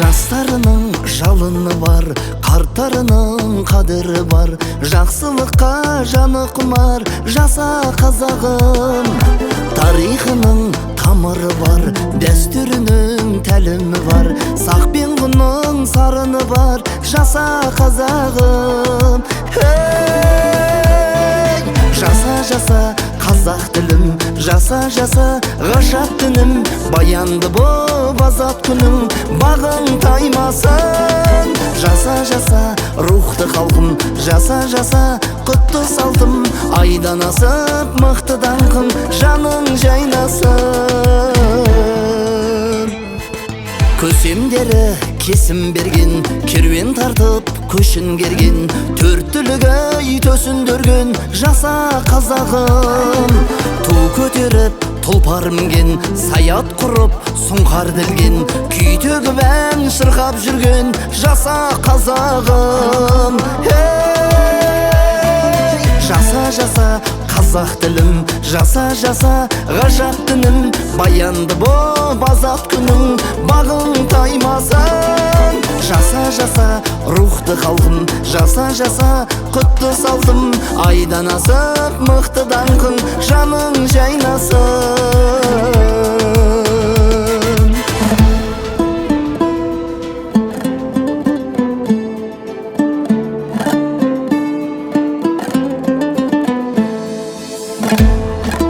Жастарының жалыны бар, қарттарының қадірі бар. Жақсылыққа жаны құмар, жаса қазағым. Тарихының тамыры бар, дәстүрінің тәлімі бар. Сақ пен құның сарыны бар, жаса қазағым. Жаса қазақ тілім, жаса ғажап түнім. Баянды боп азат күнің, бағың таймасын. Жаса рухты халқым, жаса құтты салтым. Айдан асып мықты даңқым, жаның жайнасын. Көсемдері кесім берген, керуен тартып көшін керген. Төрт түлігі төсіндірген, жаса қазағым. Ту көтеріп тұлпар мінген, саят құрып сұңқар ділген. Күй төгіп ән шырқап жүрген, жаса қазағым. Жаса қазақ тілім, жаса ғажап түнім. Баянды боп азат күнің, бағың таймасын. Жаса рухты халқым, жаса құтты салтым. Айдан асып мықты даңқың, жаның жайнасын.